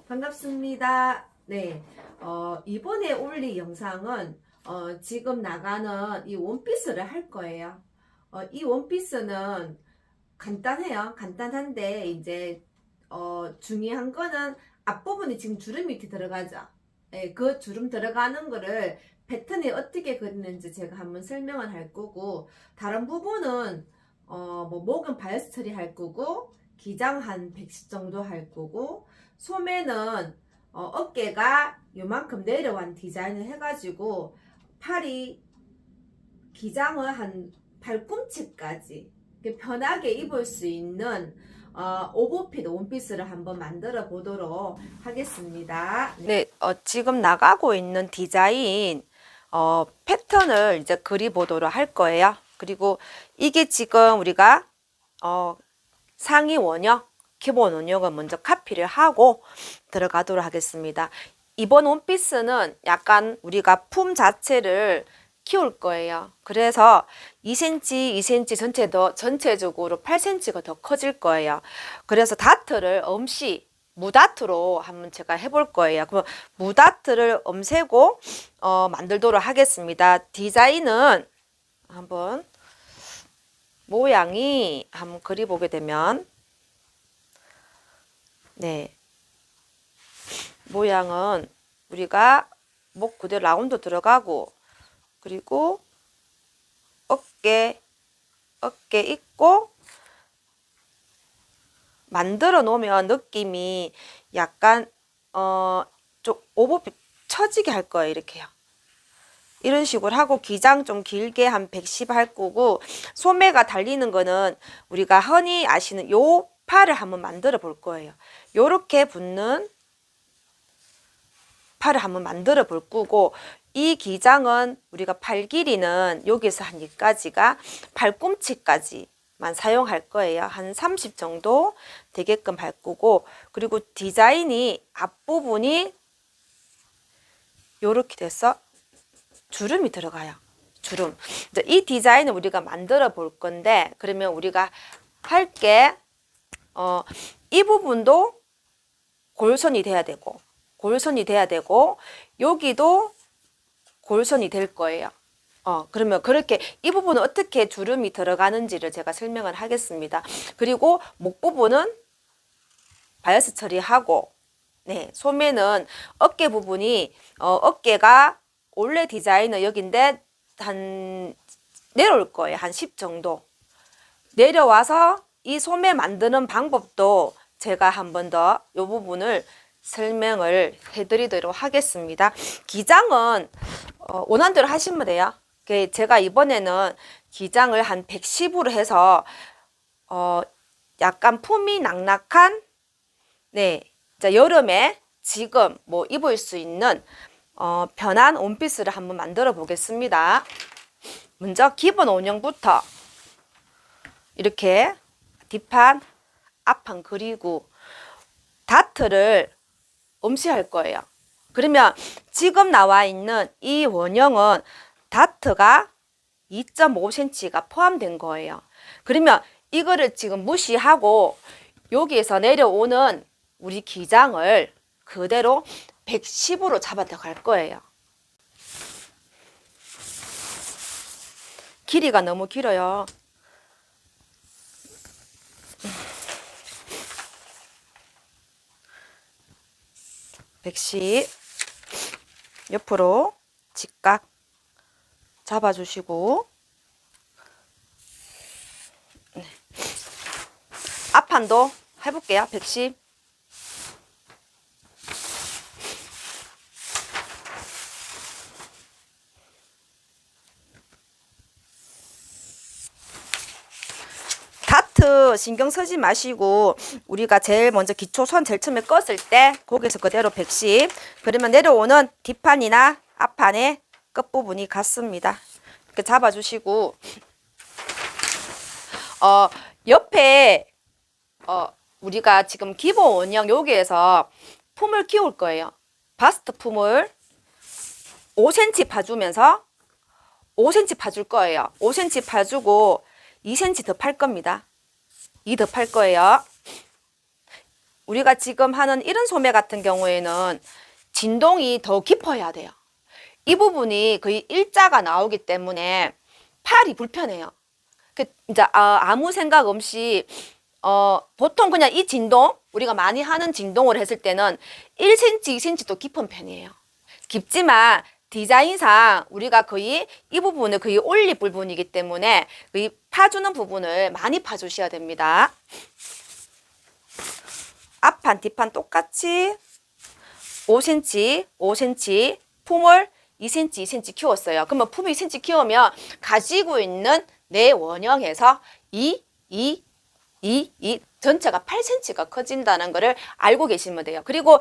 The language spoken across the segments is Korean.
반갑습니다. 네, 이번에 올릴 영상은 지금 나가는 이 원피스를 할 거예요. 이 원피스는 간단해요. 간단한데 이제 중요한 거는 앞부분이 지금 주름 밑에 들어가죠. 예, 그 주름 들어가는 거를 패턴이 어떻게 그리는지 제가 한번 설명을 할 거고, 다른 부분은 뭐 목은 바이어스 처리할 거고, 기장 한 110 정도 할 거고, 소매는 어깨가 요만큼 내려간 디자인을 해가지고 팔이 기장을 한 발꿈치까지 편하게 입을 수 있는 오버핏 원피스를 한번 만들어 보도록 하겠습니다. 네, 지금 나가고 있는 디자인 패턴을 이제 그리 보도록 할 거예요. 그리고 이게 지금 우리가 상의 원형, 기본 원형을 먼저 카피를 하고 들어가도록 하겠습니다. 이번 원피스는 약간 우리가 품 자체를 키울 거예요. 그래서 2cm, 2cm 전체적으로 8cm가 더 커질 거예요. 그래서 다트를 엄시 무다트로 한번 제가 해볼 거예요. 그럼 무다트를 엄세고 만들도록 하겠습니다. 디자인은 한번 모양이 한번 그려보게 되면, 네, 모양은 우리가 목 그대로 라운드 들어가고, 그리고 어깨 있고, 만들어 놓으면 느낌이 약간 좀 오버핏 처지게 할 거예요. 이렇게요. 이런 식으로 하고, 기장 좀 길게 한 110 할 거고, 소매가 달리는 거는 우리가 흔히 아시는 요 팔을 한번 만들어 볼 거예요. 요렇게 붙는 팔을 한번 만들어 볼 거고, 이 기장은 우리가 팔 길이는 여기서 한 여기까지가 발꿈치까지만 사용할 거예요. 한 30 정도 되게끔 할 거고, 그리고 디자인이 앞부분이 요렇게 돼서 주름이 들어가요. 주름. 이 디자인을 우리가 만들어 볼 건데, 그러면 우리가 할 게 이 부분도 골선이 돼야 되고, 여기도 골선이 될 거예요. 그러면 그렇게 이 부분은 어떻게 주름이 들어가는지를 제가 설명을 하겠습니다. 그리고 목 부분은 바이어스 처리하고, 네, 소매는 어깨 부분이 어깨가 원래 디자인은 여기인데 한 내려올 거예요. 한 10 정도 내려와서 이 소매 만드는 방법도 제가 한 번 더 이 부분을 설명을 해드리도록 하겠습니다. 기장은 원하는 대로 하시면 돼요. 제가 이번에는 기장을 한 110으로 해서 약간 품이 낙낙한, 네, 자, 여름에 지금 뭐 입을 수 있는 편한 원피스를 한번 만들어 보겠습니다. 먼저 기본 원형부터 이렇게 뒷판, 앞판 그리고 다트를 엄시할 거예요. 그러면 지금 나와 있는 이 원형은 다트가 2.5cm가 포함된 거예요. 그러면 이거를 지금 무시하고 여기에서 내려오는 우리 기장을 그대로 110으로 잡아갈 거예요. 길이가 너무 길어요. 옆으로 직각 잡아주시고, 네. 앞판도 해볼게요. 110. 다트 신경 쓰지 마시고, 우리가 제일 먼저 기초선 제일 처음에 껐을 때 거기서 그대로 110. 그러면 내려오는 뒷판이나 앞판의 끝부분이 같습니다. 이렇게 잡아주시고, 옆에 우리가 지금 기본 원형 여기에서 품을 키울 거예요. 바스트 품을 5cm 파주면서 5cm 파줄 거예요. 5cm 파주고 2cm 더 팔 겁니다. 2 더 팔 거예요. 우리가 지금 하는 이런 소매 같은 경우에는 진동이 더 깊어야 돼요. 이 부분이 거의 일자가 나오기 때문에 팔이 불편해요. 이제 아무 생각 없이 보통 그냥 이 진동, 우리가 많이 하는 진동을 했을 때는 1cm, 2cm도 깊은 편이에요. 깊지만 디자인상 우리가 거의 이 부분을 거의 올릴 부분이기 때문에 이 파주는 부분을 많이 파주셔야 됩니다. 앞판, 뒷판 똑같이 5cm, 5cm, 품을 2cm, 2cm 키웠어요. 그러면 품을 2cm 키우면 가지고 있는 내 원형에서 2 전체가 8cm가 커진다는 것을 알고 계시면 돼요. 그리고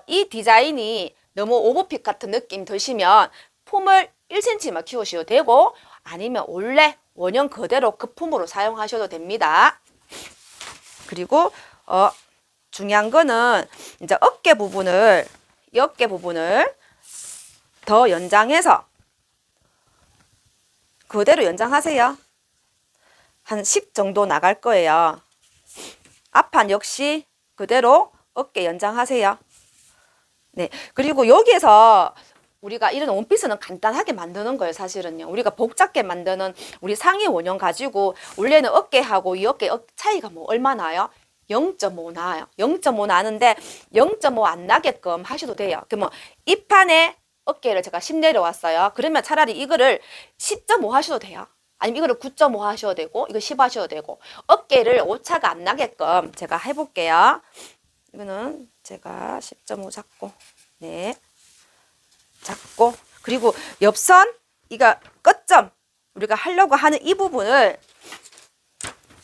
이 디자인이 너무 오버핏 같은 느낌 드시면 품을 1cm만 키우셔도 되고 아니면 원래 원형 그대로 그 품으로 사용하셔도 됩니다. 그리고 중요한 거는 이제 이 어깨 부분을 더 연장해서 그대로 연장하세요. 한 10 정도 나갈 거예요. 앞판 역시 그대로 어깨 연장하세요. 네. 그리고 여기에서 우리가 이런 원피스는 간단하게 만드는 거예요, 사실은요. 우리가 복잡게 만드는 우리 상의 원형 가지고 원래는 어깨하고 이 어깨 차이가 뭐 얼마 나요? 0.5 나와요. 0.5 나는데 0.5 안 나게끔 하셔도 돼요. 그러면 이 판에 어깨를 제가 10 내려왔어요. 그러면 차라리 이거를 10.5 하셔도 돼요. 아니면 이거를 9.5 하셔도 되고 이거 10 하셔도 되고 어깨를 오차가 안 나게끔 제가 해볼게요. 이거는 제가 10.5 잡고 네 잡고 그리고 옆선 이거 끝점 우리가 하려고 하는 이 부분을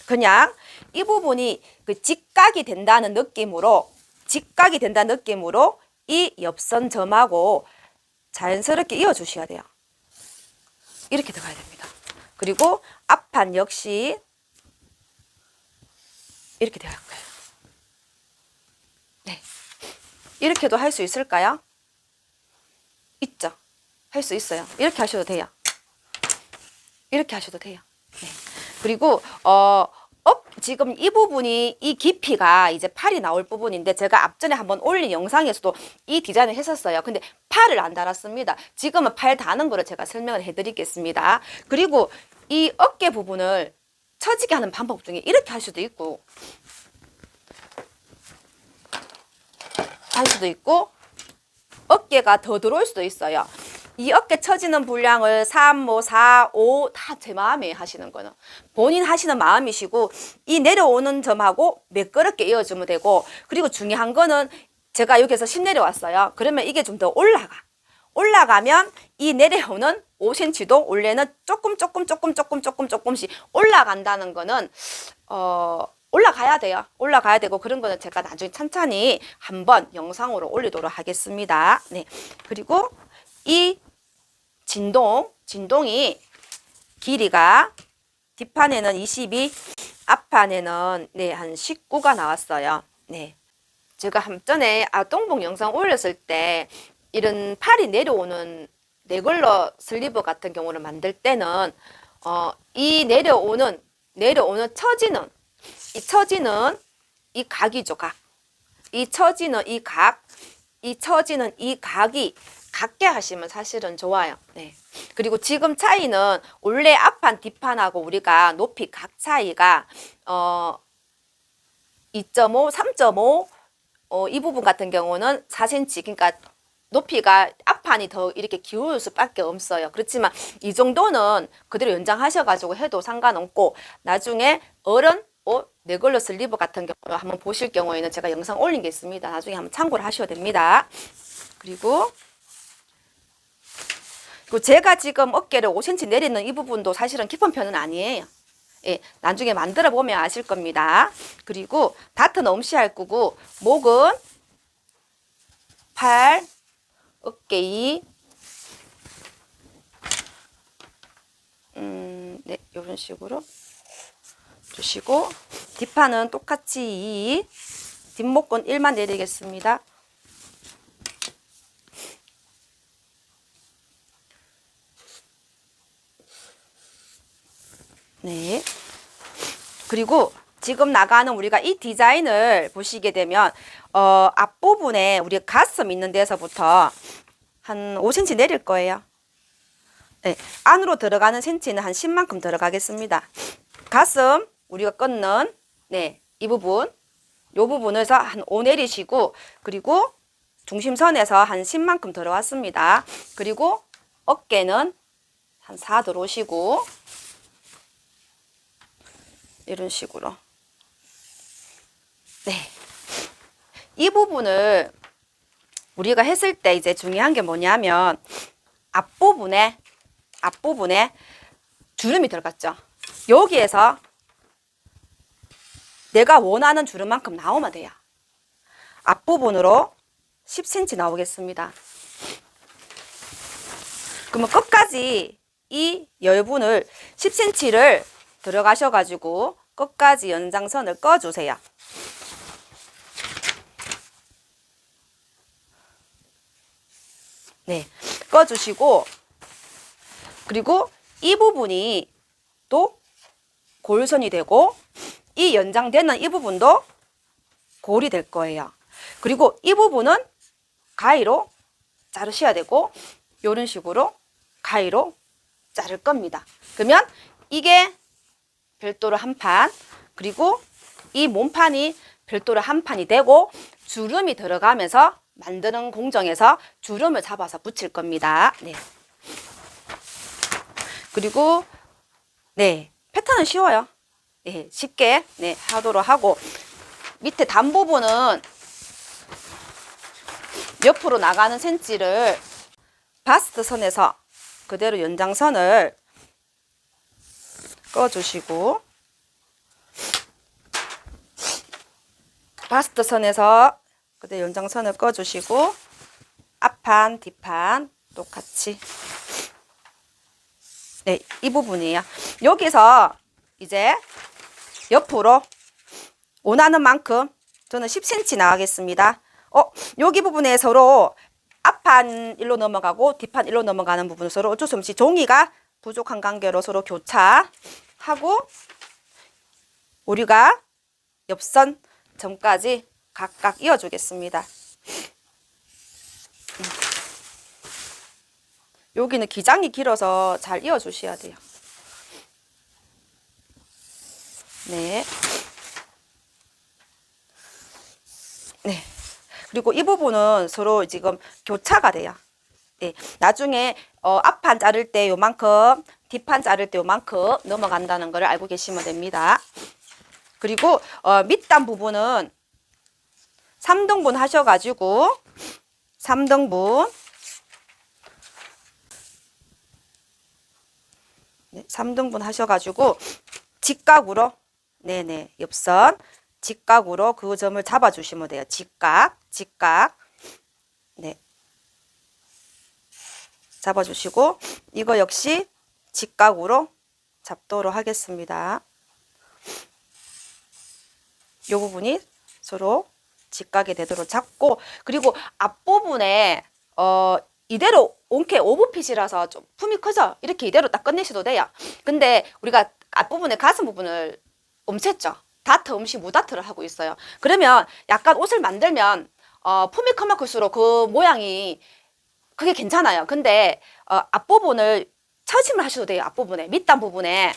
그냥 이 부분이 그 직각이 된다는 느낌으로 이 옆선 점하고 자연스럽게 이어주셔야 돼요. 이렇게 들어가야 됩니다. 그리고 앞판 역시 이렇게 들어갈 거예요. 네, 이렇게도 할 수 있을까요? 있죠. 할 수 있어요. 이렇게 하셔도 돼요. 이렇게 하셔도 돼요. 네. 그리고 지금 이 부분이 이 깊이가 이제 팔이 나올 부분인데 제가 앞전에 한번 올린 영상에서도 이 디자인을 했었어요. 근데 팔을 안 달았습니다. 지금은 팔 다는 거를 제가 설명을 해드리겠습니다. 그리고 이 어깨 부분을 처지게 하는 방법 중에 이렇게 할 수도 있고 어깨가 더 들어올 수도 있어요. 이 어깨 처지는 분량을 3, 뭐 4, 5 다 제 마음에 하시는 거는 본인 하시는 마음이시고 이 내려오는 점하고 매끄럽게 이어주면 되고 그리고 중요한 거는 제가 여기서 10 내려왔어요. 그러면 이게 좀 더 올라가면 이 내려오는 5cm도 원래는 조금씩 올라간다는 거는 올라가야 돼요. 올라가야 되고 그런 거는 제가 나중에 천천히 한번 영상으로 올리도록 하겠습니다. 네. 그리고 이 진동이 길이가 뒷판에는 22, 앞판에는 네, 한 19가 나왔어요. 네. 제가 전에 똥봉 영상 올렸을 때 이런 팔이 내려오는 네글러 슬리브 같은 경우를 만들 때는 이 내려오는 처지는 이 각이죠, 각. 이 처지는 이 각이 같게 하시면 사실은 좋아요. 네. 그리고 지금 차이는 원래 앞판 뒷판하고 우리가 높이 각 차이가 2.5, 3.5 이 부분 같은 경우는 4cm 그러니까 높이가 앞판이 더 이렇게 기울을 수밖에 없어요. 그렇지만 이 정도는 그대로 연장하셔가지고 해도 상관없고 나중에 어른 옷 네글러 슬리브 같은 경우 한번 보실 경우에는 제가 영상 올린 게 있습니다. 나중에 한번 참고를 하셔도 됩니다. 그리고 제가 지금 어깨를 5cm 내리는 이 부분도 사실은 깊은 편은 아니에요. 예, 나중에 만들어 보면 아실 겁니다. 그리고 다트는 엄시할 거고 목은 8, 어깨 2, 네, 이런 식으로 주시고 뒷판은 똑같이 2, 뒷목은 1만 내리겠습니다. 네. 그리고 지금 나가는 우리가 이 디자인을 보시게 되면 앞부분에 우리 가슴 있는 데서부터 한 5cm 내릴 거예요. 네, 안으로 들어가는 센치는 한 10만큼 들어가겠습니다. 가슴 우리가 끊는 네, 이 부분 요 부분에서 한 5 내리시고 그리고 중심선에서 한 10만큼 들어왔습니다. 그리고 어깨는 한 4 들어오시고 이런 식으로 네. 이 부분을 우리가 했을 때 이제 중요한 게 뭐냐면 앞부분에 주름이 들어갔죠. 여기에서 내가 원하는 주름만큼 나오면 돼요. 앞부분으로 10cm 나오겠습니다. 그러면 끝까지 이 여분을 10cm를 들어가셔가지고 끝까지 연장선을 꺼주세요. 네, 꺼주시고 그리고 이 부분이 또 골선이 되고 이 연장되는 이 부분도 골이 될 거예요. 그리고 이 부분은 가위로 자르셔야 되고 이런 식으로 가위로 자를 겁니다. 그러면 이게 별도로 한 판, 그리고 이 몸판이 별도로 한 판이 되고 주름이 들어가면서 만드는 공정에서 주름을 잡아서 붙일 겁니다. 네. 그리고 네, 패턴은 쉬워요. 네, 쉽게 네, 하도록 하고 밑에 단 부분은 옆으로 나가는 센치를 바스트 선에서 그대로 연장선을 꺼주시고 바스트 선에서 그대로 연장선을 꺼주시고 앞판, 뒷판 똑같이 네, 이 부분이에요. 여기서 이제 옆으로 원하는 만큼 저는 10cm 나가겠습니다. 여기 부분에 서로 앞판 일로 넘어가고 뒷판 일로 넘어가는 부분 서로 어쩔 수 없이 종이가 부족한 관계로 서로 교차하고 우리가 옆선 점까지 각각 이어주겠습니다. 여기는 기장이 길어서 잘 이어주셔야 돼요. 네. 네. 그리고 이 부분은 서로 지금 교차가 돼요. 네. 나중에 앞판 자를 때 요만큼, 뒷판 자를 때 요만큼 넘어간다는 걸 알고 계시면 됩니다. 그리고 밑단 부분은 3등분 하셔가지고 3등분 네, 3등분 하셔가지고 직각으로 네네 옆선 직각으로 그 점을 잡아주시면 돼요. 직각 네 잡아주시고 이거 역시 직각으로 잡도록 하겠습니다. 이 부분이 서로 직각이 되도록 잡고 그리고 앞부분에 이대로 온케 오버핏이라서 좀 품이 크죠? 이렇게 이대로 딱 끝내셔도 돼요. 근데 우리가 앞부분에 가슴 부분을 엄쳤죠? 다트 없이 무다트를 하고 있어요. 그러면 약간 옷을 만들면 품이 크면 클수록 그 모양이 그게 괜찮아요. 근데 앞부분을 처짐을 하셔도 돼요. 앞부분에 밑단 부분에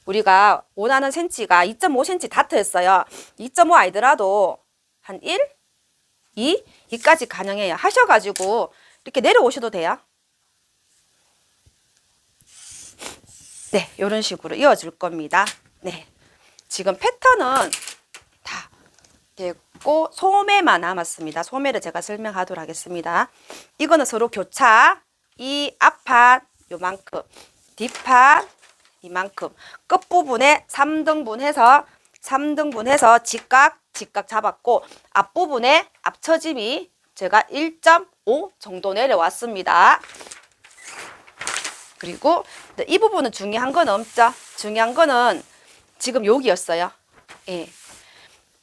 우리가 원하는 센치가 2.5cm 다트였어요. 2.5 아니더라도 한 1, 2, 2까지 가능해요. 하셔가지고 이렇게 내려오셔도 돼요. 네, 이런 식으로 이어줄 겁니다. 네, 지금 패턴은 다 됐고 소매만 남았습니다. 소매를 제가 설명하도록 하겠습니다. 이거는 서로 교차, 이 앞판 요만큼, 뒷판 이만큼, 끝부분에 3등분 해서 직각 잡았고 앞부분에 앞처짐이 제가 1.5 정도 내려왔습니다. 그리고 이 부분은 중요한 건 없죠. 중요한 거는 지금 여기였어요. 예.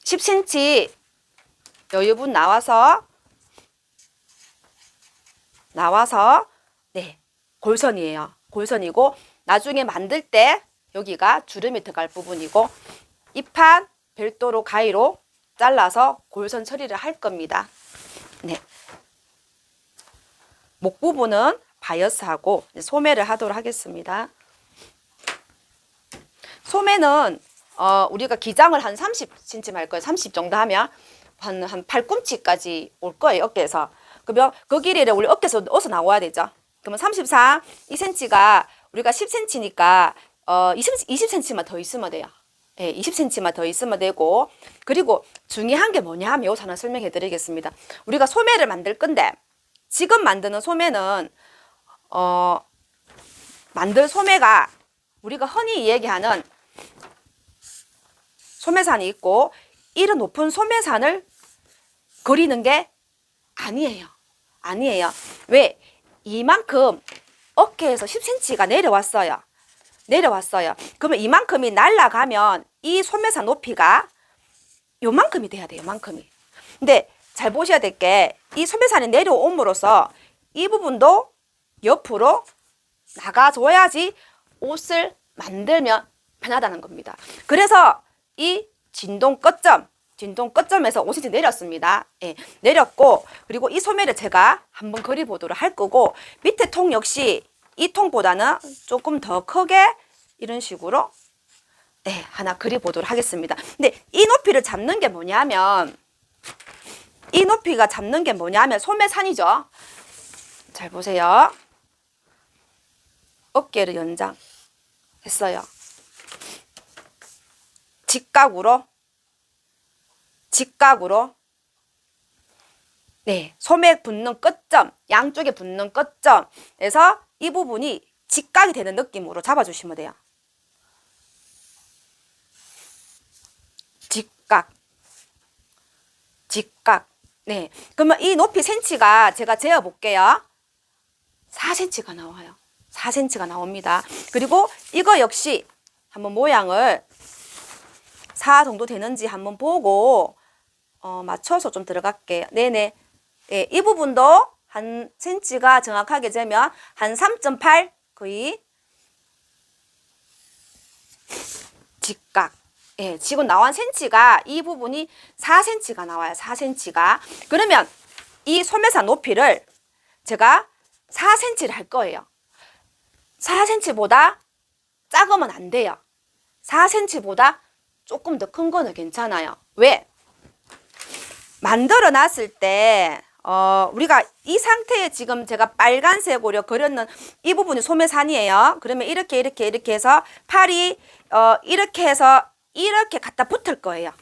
10cm 여유분 나와서 네, 골선이에요. 골선이고 나중에 만들 때 여기가 주름이 들어갈 부분이고 이 판 별도로 가위로 잘라서 골선 처리를 할 겁니다. 네. 목 부분은 바이어스하고 소매를 하도록 하겠습니다. 소매는 우리가 기장을 한 30cm 할 거예요. 30 정도 하면 한 팔꿈치까지 올 거예요. 어깨에서. 그러면 그 길이를 우리 어깨에서 어디서 나와야 되죠? 그러면 33, 2cm가 우리가 10cm니까 20cm만 더 있으면 돼요. 예, 20cm만 더 있으면 되고, 그리고 중요한 게 뭐냐 하면 여기서 하나 설명해 드리겠습니다. 우리가 소매를 만들 건데 지금 만드는 소매는 만들 소매가 우리가 흔히 얘기하는 소매산이 있고 이런 높은 소매산을 그리는 게 아니에요. 아니에요. 왜? 이만큼 어깨에서 10cm가 내려왔어요. 내려왔어요. 그러면 이만큼이 날아가면 이 소매산 높이가 요만큼이 돼야 돼요. 요만큼이. 근데 잘 보셔야 될 게 이 소매산이 내려옴으로써 이 부분도 옆으로 나가줘야지 옷을 만들면 편하다는 겁니다. 그래서 이 진동 끝점에서 5cm 내렸습니다. 예, 내렸고, 그리고 이 소매를 제가 한번 그려보도록 할 거고, 밑에 통 역시 이 통보다는 조금 더 크게 이런 식으로 네, 하나 그려보도록 하겠습니다. 근데 이 높이를 잡는 게 뭐냐면 이 높이가 잡는 게 뭐냐면 소매산이죠. 잘 보세요. 어깨를 연장했어요. 직각으로 네, 소매 붙는 끝점, 양쪽에 붙는 끝점에서 이 부분이 직각이 되는 느낌으로 잡아주시면 돼요. 직각. 네. 그러면 이 높이 센치가 제가 재어 볼게요. 4cm가 나와요. 4cm가 나옵니다. 그리고 이거 역시 한번 모양을 4 정도 되는지 한번 보고 맞춰서 좀 들어갈게요. 네네. 네, 이 부분도 한 cm가 정확하게 재면 한 3.8 거의 직각. 예, 지금 나온 cm가 이 부분이 4cm가 나와요. 4cm가. 그러면 이 소매산 높이를 제가 4cm를 할 거예요. 4cm보다 작으면 안 돼요. 4cm보다 조금 더 큰 거는 괜찮아요. 왜? 만들어 놨을 때 우리가 이 상태에 지금 제가 빨간색으로 그렸는 이 부분이 소매산이에요. 그러면 이렇게 해서 팔이 이렇게 해서 이렇게 갖다 붙을 거예요.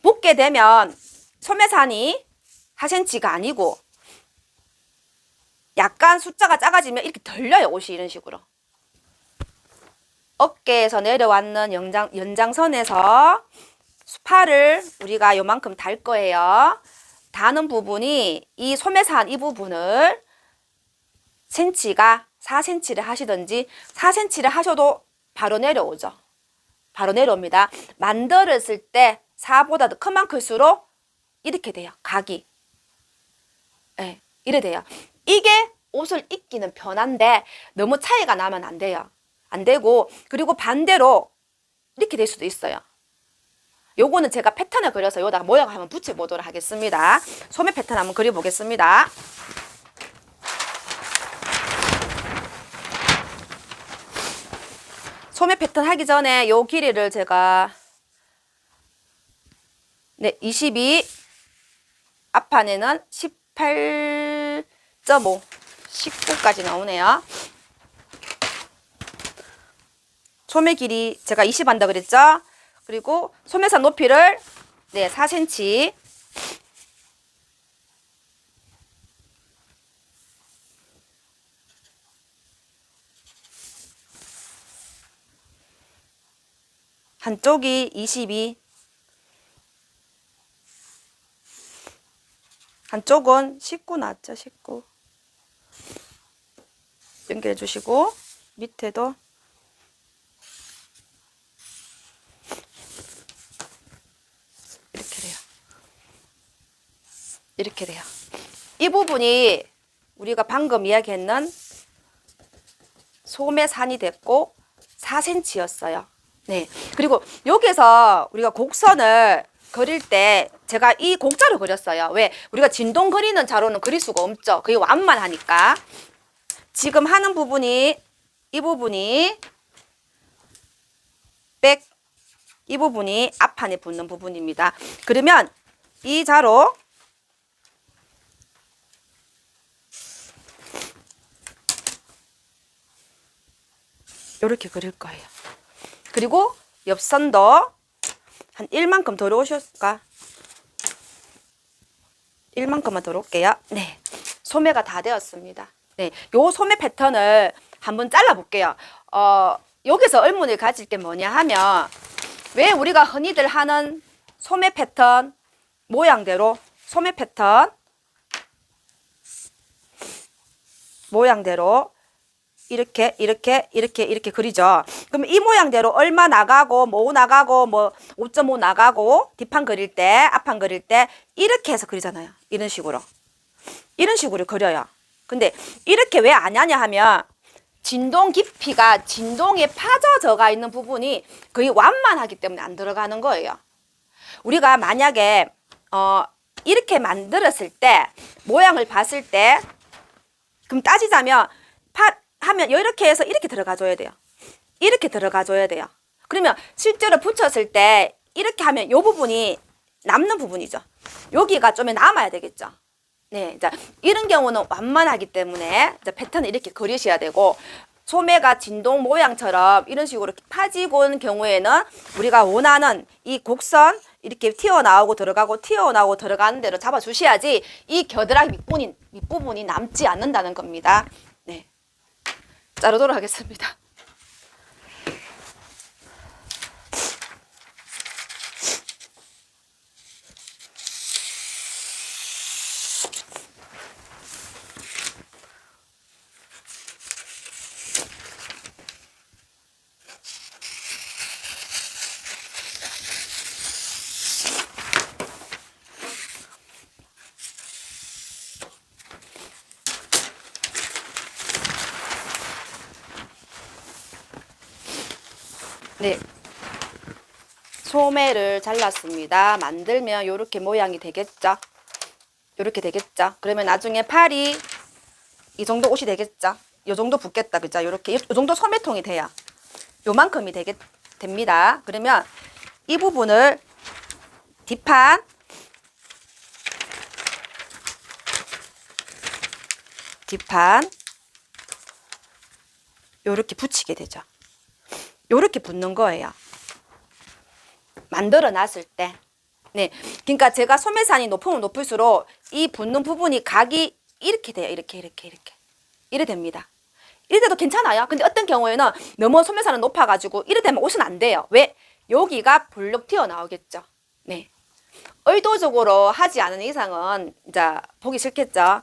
붙게 되면 소매산이 4cm가 아니고 약간 숫자가 작아지면 이렇게 덜려요. 옷이 이런 식으로. 어깨에서 내려왔는 연장선에서 팔을 우리가 요만큼 달 거예요. 다는 부분이 이 소매산 이 부분을 cm가 4cm를 하시든지 4cm를 하셔도 바로 내려오죠. 바로 내려옵니다. 만들었을 때 4보다 더 크면 클수록 이렇게 돼요. 각이. 네, 이래 돼요. 이게 옷을 입기는 편한데 너무 차이가 나면 안 돼요. 안 되고, 그리고 반대로 이렇게 될 수도 있어요. 요거는 제가 패턴을 그려서 여기다가 모양을 한번 붙여보도록 하겠습니다. 소매 패턴 한번 그려보겠습니다. 소매 패턴 하기 전에 요 길이를 제가 22 앞판에는 18.5 19까지 나오네요. 소매 길이 제가 20 한다 그랬죠? 그리고 소매산 높이를 4cm 한쪽이 22 한쪽은 19 나왔죠? 19 연결해 주시고 밑에도 이렇게 돼요. 이 부분이 우리가 방금 이야기했는 소매산이 됐고 4cm였어요. 네. 그리고 여기서 우리가 곡선을 그릴 때 제가 이 곡자를 그렸어요. 왜? 우리가 진동 그리는 자로는 그릴 수가 없죠. 그게 완만하니까. 지금 하는 부분이 이 부분이 백, 이 부분이 앞판에 붙는 부분입니다. 그러면 이 자로 이렇게 그릴 거예요. 그리고 옆선도 한 1만큼 더 오실까? 1만큼만 더 올게요. 네. 소매가 다 되었습니다. 네. 요 소매 패턴을 한번 잘라 볼게요. 여기서 의문을 가질 게 뭐냐 하면 왜 우리가 흔히들 하는 소매 패턴 모양대로 소매 패턴 모양대로 이렇게 그리죠. 그럼 이 모양대로 얼마 나가고 뭐 나가고 뭐 5.5 나가고 뒷판 그릴 때 앞판 그릴 때 이렇게 해서 그리잖아요. 이런 식으로 그려요. 근데 이렇게 왜 안 하냐 하면 진동 깊이가 진동에 파져져가 있는 부분이 거의 완만하기 때문에 안 들어가는 거예요. 우리가 만약에 이렇게 만들었을 때 모양을 봤을 때 그럼 따지자면 하면 이렇게 해서 이렇게 들어가줘야 돼요. 이렇게 들어가줘야 돼요. 그러면 실제로 붙였을 때 이렇게 하면 이 부분이 남는 부분이죠. 여기가 좀 남아야 되겠죠. 네, 자, 이런 경우는 완만하기 때문에 패턴을 이렇게 그리셔야 되고 소매가 진동 모양처럼 이런 식으로 파지고 온 경우에는 우리가 원하는 이 곡선 이렇게 튀어나오고 들어가고 튀어나오고 들어가는 대로 잡아주셔야지 이 겨드랑이 밑부분이 남지 않는다는 겁니다. 네, 자르도록 하겠습니다. 네, 소매를 잘랐습니다. 만들면 이렇게 모양이 되겠죠. 이렇게 되겠죠. 그러면 나중에 팔이 이 정도 옷이 되겠죠. 이 정도 붙겠다, 그죠? 이렇게 이 정도 소매통이 돼야 요만큼이 됩니다. 그러면 이 부분을 뒷판 요렇게 붙이게 되죠. 요렇게 붙는 거예요. 만들어 놨을 때. 네. 그러니까 제가 소매산이 높으면 높을수록 이 붙는 부분이 각이 이렇게 돼요. 이렇게 됩니다. 이래 돼도 괜찮아요. 근데 어떤 경우에는 너무 소매산은 높아가지고 이래 되면 옷은 안 돼요. 왜? 여기가 볼록 튀어나오겠죠. 네. 의도적으로 하지 않은 이상은 이제 보기 싫겠죠.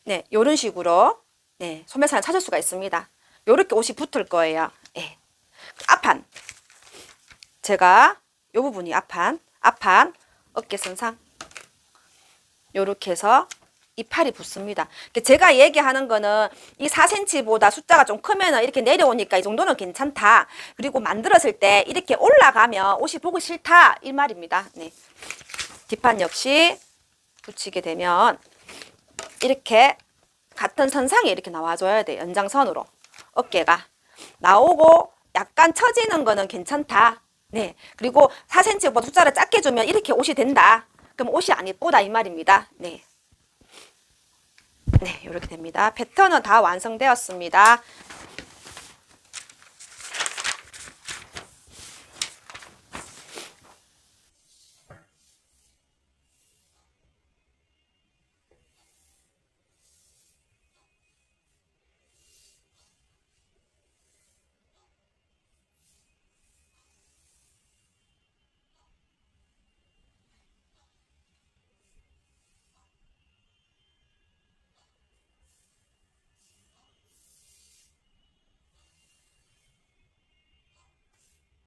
네. 요런 식으로 네, 소매산을 찾을 수가 있습니다. 요렇게 옷이 붙을 거예요. 네. 앞판. 제가 요 부분이 앞판 어깨선상 요렇게 해서 이 팔이 붙습니다. 제가 얘기하는 거는 이 4cm보다 숫자가 좀 크면 이렇게 내려오니까 이 정도는 괜찮다. 그리고 만들었을 때 이렇게 올라가면 옷이 보기 싫다 이 말입니다. 네. 뒷판 역시 붙이게 되면 이렇게 같은 선상에 이렇게 나와줘야 돼요. 연장선으로 어깨가 나오고 약간 처지는 거는 괜찮다. 네. 그리고 4cm보다 숫자를 작게 주면 이렇게 옷이 된다. 그럼 옷이 안 예쁘다 이 말입니다. 네. 네, 이렇게 됩니다. 패턴은 다 완성되었습니다.